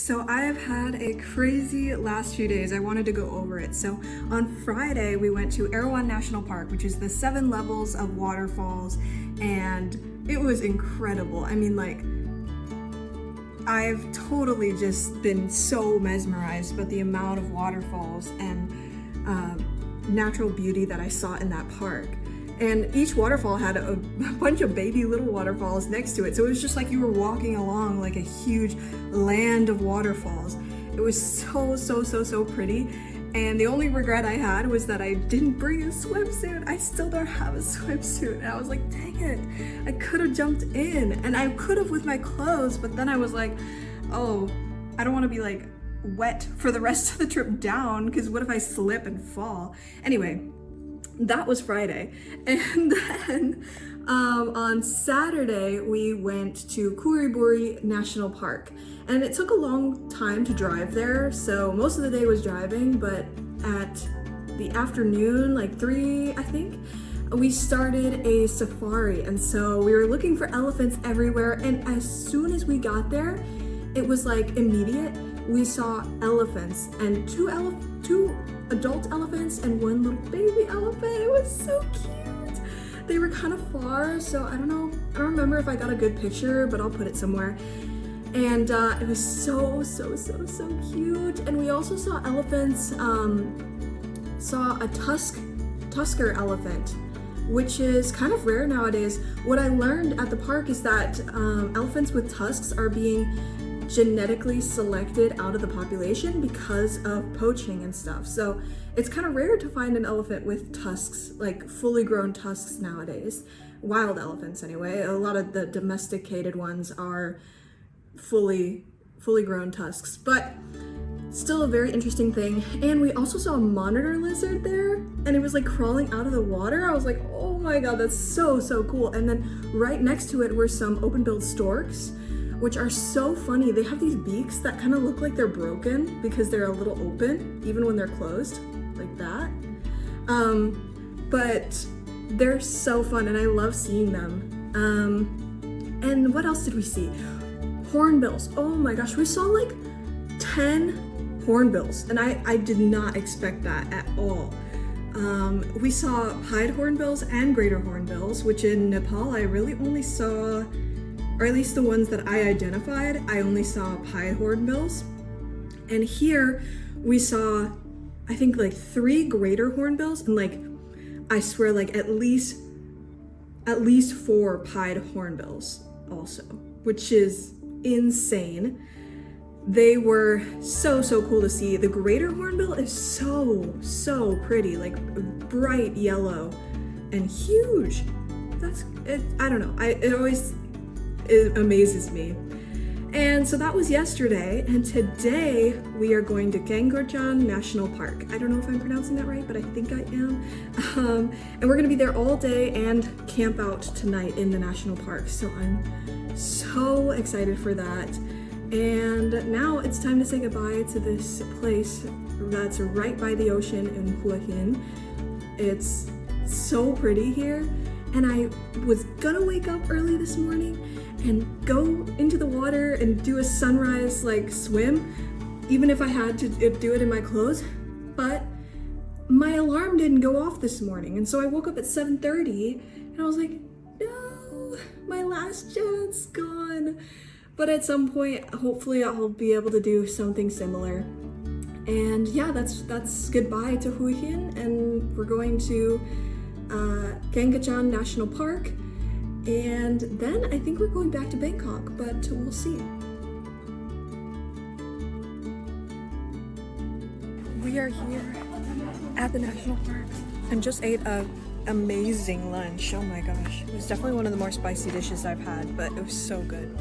So I have had a crazy last few days. I wanted to go over it. So on Friday, we went to Erewhon National Park, which is the 7 levels of waterfalls, and it was incredible. I mean, like, I've totally just been so mesmerized by the amount of waterfalls and natural beauty that I saw in that park. And each waterfall had a bunch of baby little waterfalls next to it. So it was just like you were walking along like a huge land of waterfalls. It was so pretty. And the only regret I had was that I didn't bring a swimsuit. I still don't have a swimsuit. And I was like, dang it, I could have jumped in. And I could have with my clothes, but then I was like, oh, I don't want to be like wet for the rest of the trip down, because what if I slip and fall? Anyway, that was Friday. And then on Saturday, we went to Kuriburi National Park. And it took a long time to drive there, so most of the day was driving, but at the afternoon, like 3, I think, we started a safari. And so we were looking for elephants everywhere, and as soon as we got there, it was like immediate. We saw elephants, and two adult elephants and 1 little baby elephant. It was so cute. They were kind of far, so I don't remember if I got a good picture, but I'll put it somewhere. And it was so cute. And we also saw elephants, saw a tusker elephant, which is kind of rare nowadays. What I learned at the park is that elephants with tusks are being genetically selected out of the population because of poaching and stuff. So it's kind of rare to find an elephant with tusks, like fully grown tusks nowadays. Wild elephants anyway. A lot of the domesticated ones are fully grown tusks, but still a very interesting thing. And we also saw a monitor lizard there, and it was like crawling out of the water. I was like, oh my god, that's so cool. And then right next to it were some open-billed storks, which are so funny. They have these beaks that kind of look like they're broken because they're a little open, even when they're closed, like that. But they're so fun, and I love seeing them. And what else did we see? Hornbills. Oh my gosh, we saw like 10 hornbills, and I did not expect that at all. We saw pied hornbills and greater hornbills, which in Nepal I really only saw, or at least the ones that I identified, I only saw pied hornbills. And here we saw, I think, like 3 greater hornbills, and like, I swear, like at least 4 pied hornbills also, which is insane. They were so cool to see. The greater hornbill is so pretty, like bright yellow and huge. That's it. I don't know. It amazes me. And so that was yesterday, and today we are going to Krachan National Park. I don't know if I'm pronouncing that right, but I think I am. And we're gonna be there all day and camp out tonight in the national park. So I'm so excited for that. And now it's time to say goodbye to this place that's right by the ocean in Hua Hin. It's so pretty here, and I was gonna wake up early this morning and go into the water and do a sunrise like swim, even if I had to do it in my clothes, but my alarm didn't go off this morning, and so I woke up at 7:30 and I was like, no, my last chance gone. But at some point, hopefully I'll be able to do something similar. And yeah, that's goodbye to Hua Hin, and we're going to Krachan National Park, and then I think we're going back to Bangkok, but we'll see. We are here at the national park and just ate a amazing lunch. Oh my gosh, it was definitely one of the more spicy dishes I've had, but it was so good.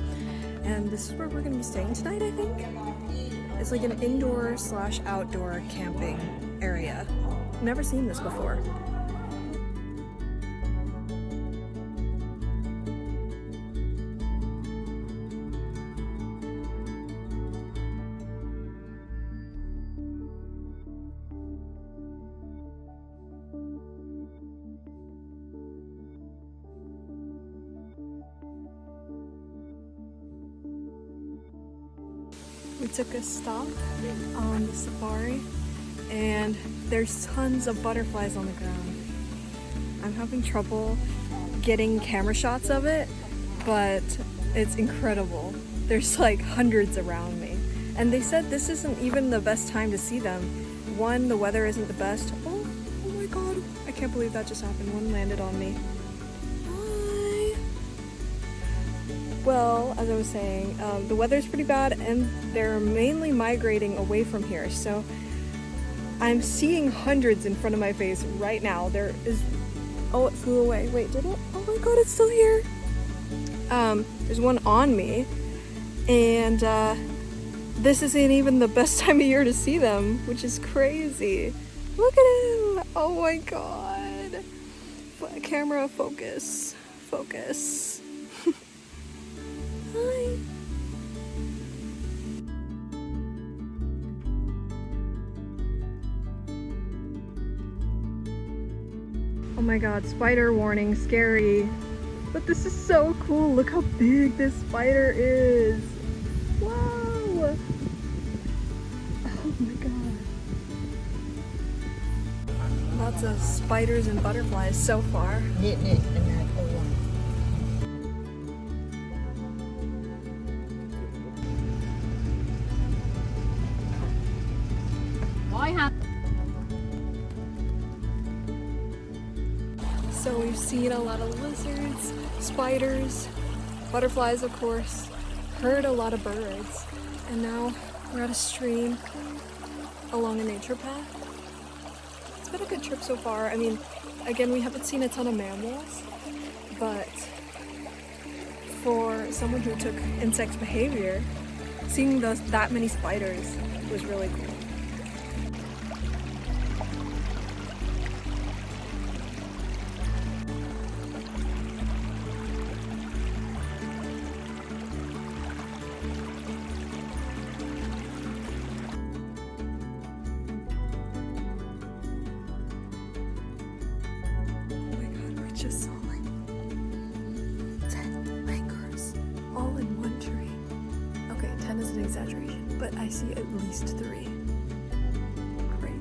And this is where we're gonna be staying tonight, I think. It's like an indoor/outdoor camping area. Never seen this before. We took a stop on the safari and there's tons of butterflies on the ground. I'm having trouble getting camera shots of it, but it's incredible. There's like hundreds around me. And they said this isn't even the best time to see them. One, the weather isn't the best. Oh my god, I can't believe that just happened. One landed on me. Hi. Well, as I was saying, the weather's pretty bad and they're mainly migrating away from here. So I'm seeing hundreds in front of my face right now. There is, oh, it flew away. Wait, did it? Oh my god, it's still here. There's one on me, and this isn't even the best time of year to see them, which is crazy. Look at him! Oh my god. Camera, focus. Focus. Hi. Oh my god, spider warning, scary. But this is so cool. Look how big this spider is. Wow. Oh my god. Lots of spiders and butterflies so far. So we've seen a lot of lizards, spiders, butterflies of course, heard a lot of birds, and now we're at a stream along a nature path. It's been a good trip so far. I mean, again, we haven't seen a ton of mammals, but for someone who took insect behavior, seeing that many spiders was really cool. Just saw like 10 langurs all in one tree. Okay, 10 is an exaggeration, but I see at least 3. Crazy.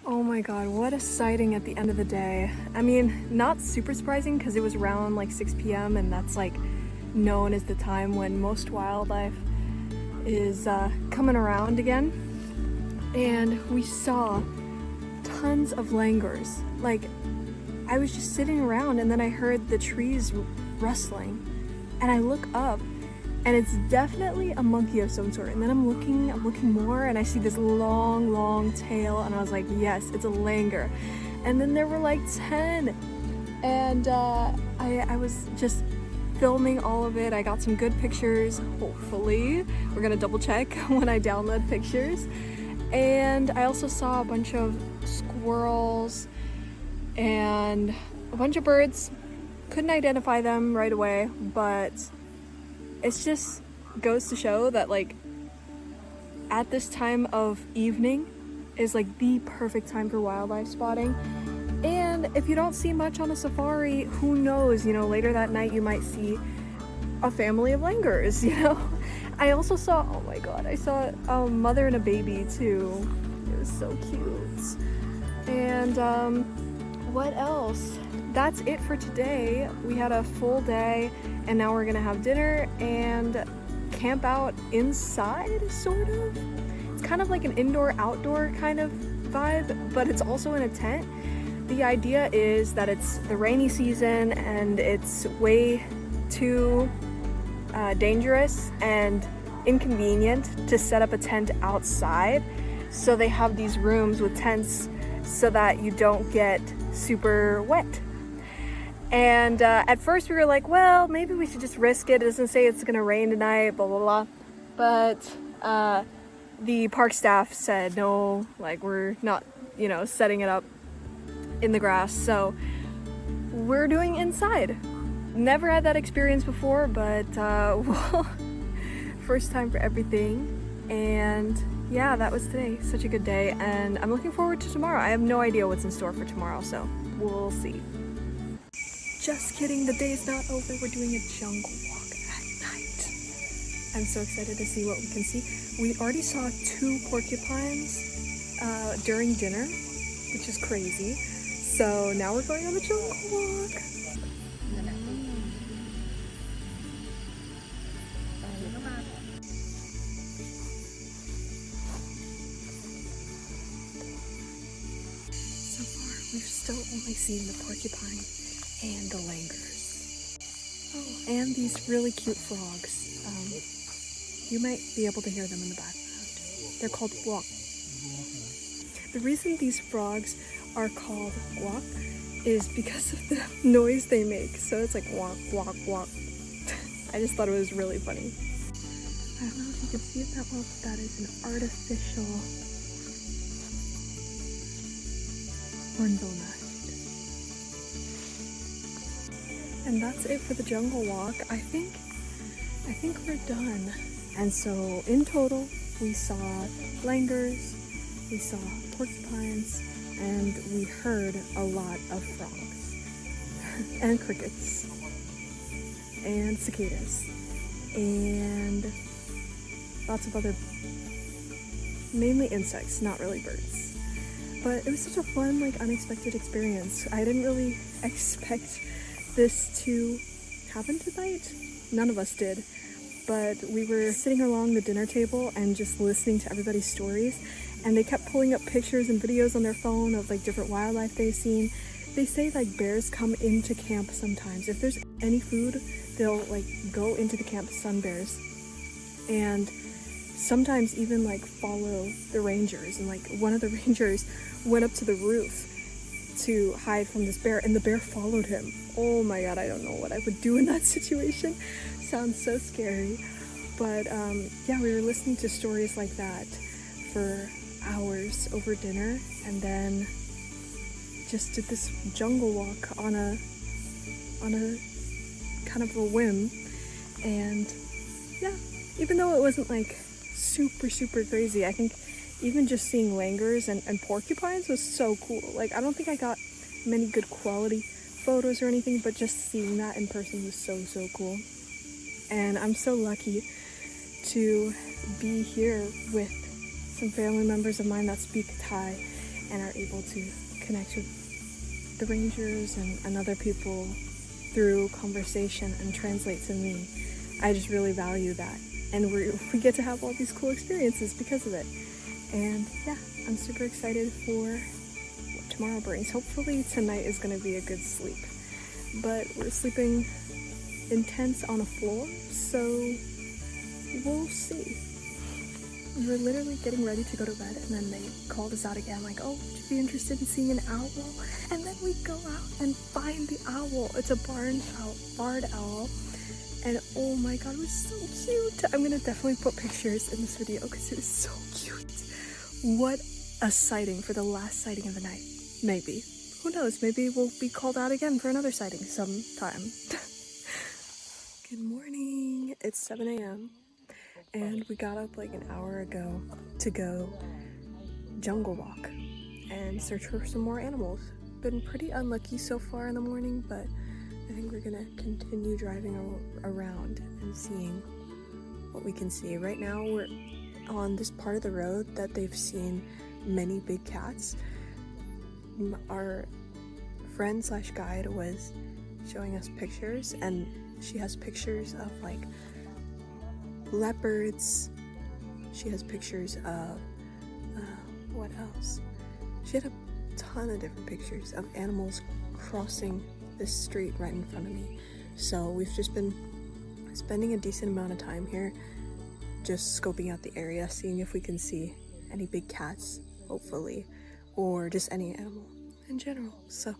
Oh my god, what a sighting at the end of the day. I mean, not super surprising because it was around like 6 p.m. and that's like known as the time when most wildlife is coming around again. And we saw tons of langurs. Like, I was just sitting around and then I heard the trees rustling and I look up and it's definitely a monkey of some sort. And then I'm looking more and I see this long tail and I was like, yes, it's a langur. And then there were like 10. And I was just filming all of it. I got some good pictures, hopefully. We're gonna double check when I download pictures. And I also saw a bunch of squirrels and a bunch of birds. Couldn't identify them right away, but it just goes to show that like at this time of evening is like the perfect time for wildlife spotting. And if you don't see much on a safari, who knows, you know, later that night you might see a family of langurs, you know. I also saw, oh my god, I saw a mother and a baby too. It was so cute. And what else? That's it for today. We had a full day and now we're gonna have dinner and camp out inside, sort of. It's kind of like an indoor-outdoor kind of vibe, but it's also in a tent. The idea is that it's the rainy season and it's way too dangerous and inconvenient to set up a tent outside. So they have these rooms with tents so that you don't get super wet. And at first we were like, well, maybe we should just risk it. It doesn't say it's gonna rain tonight, blah, blah, blah. But the park staff said, no, like we're not, you know, setting it up in the grass. So we're doing inside. Never had that experience before, but well, first time for everything. And yeah, that was today. Such a good day, and I'm looking forward to tomorrow. I have no idea what's in store for tomorrow, so we'll see. Just kidding, the day is not over. We're doing a jungle walk at night. I'm so excited to see what we can see. We already saw 2 porcupines during dinner, which is crazy. So now we're going on a jungle walk. So far, we've still only seen the porcupine and the langurs. Oh, and these really cute frogs. You might be able to hear them in the background. They're called guac. The reason these frogs are called guac is because of the noise they make. So it's like guac, guac, guac. I just thought it was really funny. I don't know if you can see it that well, but that is an artificial hornbill nest. And that's it for the jungle walk. I think we're done. And so in total, we saw langurs, we saw porcupines, and we heard a lot of frogs and crickets and cicadas and lots of other, mainly insects, not really birds. But it was such a fun, like, unexpected experience. I didn't really expect this to happen tonight. None of us did. But we were sitting along the dinner table and just listening to everybody's stories, and they kept pulling up pictures and videos on their phone of like different wildlife they've seen. They say like bears come into camp sometimes. If there's any food, they'll like go into the camp, sun bears, and sometimes even like follow the rangers. And like one of the rangers went up to the roof to hide from this bear, and the bear followed him. Oh my god, I don't know what I would do in that situation. Sounds so scary. But yeah, we were listening to stories like that for hours over dinner, and then just did this jungle walk on a kind of a whim. And yeah, even though it wasn't like super crazy, I think even just seeing langurs and porcupines was so cool. Like, I don't think I got many good quality photos or anything, but just seeing that in person was so cool. And I'm so lucky to be here with some family members of mine that speak Thai and are able to connect with the rangers and other people through conversation and translate to me. I just really value that, and we get to have all these cool experiences because of it. And yeah, I'm super excited for what tomorrow brings. Hopefully tonight is going to be a good sleep, but we're sleeping in tents on a floor, so we'll see. We were literally getting ready to go to bed, and then they called us out again, like, oh, would you be interested in seeing an owl? And then we go out and find the owl. It's a barred owl, and oh my god, it was so cute. I'm gonna definitely put pictures in this video because it was so cute. What a sighting for the last sighting of the night. Maybe. Who knows? Maybe we'll be called out again for another sighting sometime. Good morning. It's 7 a.m. and we got up like an hour ago to go jungle walk and search for some more animals. Been pretty unlucky so far in the morning, but I think we're gonna continue driving around and seeing what we can see. Right now we're on this part of the road that they've seen many big cats. Our friend slash guide was showing us pictures, and she has pictures of like leopards. She has pictures of what else? She had a ton of different pictures of animals crossing this street right in front of me. So we've just been spending a decent amount of time here just scoping out the area, seeing if we can see any big cats, hopefully, or just any animal in general. So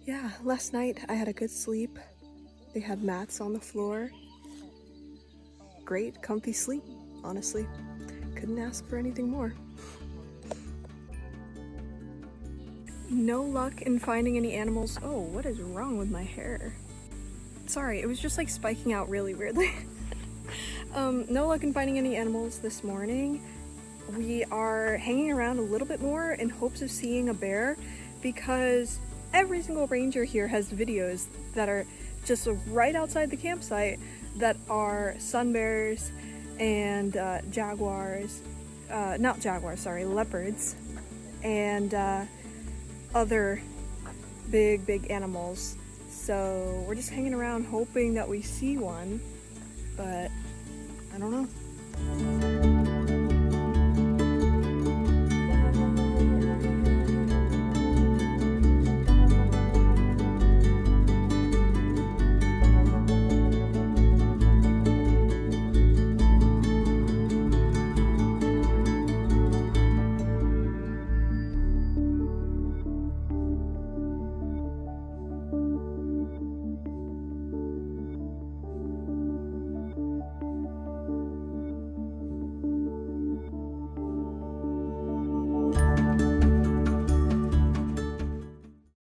yeah, last night I had a good sleep. They had mats on the floor. Great, comfy sleep, honestly. Couldn't ask for anything more. No luck in finding any animals. Oh, what is wrong with my hair? Sorry, it was just like spiking out really weirdly. No luck in finding any animals this morning. We are hanging around a little bit more in hopes of seeing a bear because every single ranger here has videos that are just right outside the campsite that are sun bears and jaguars, not jaguars, sorry, leopards, and other big animals. So we're just hanging around hoping that we see one, but I don't know.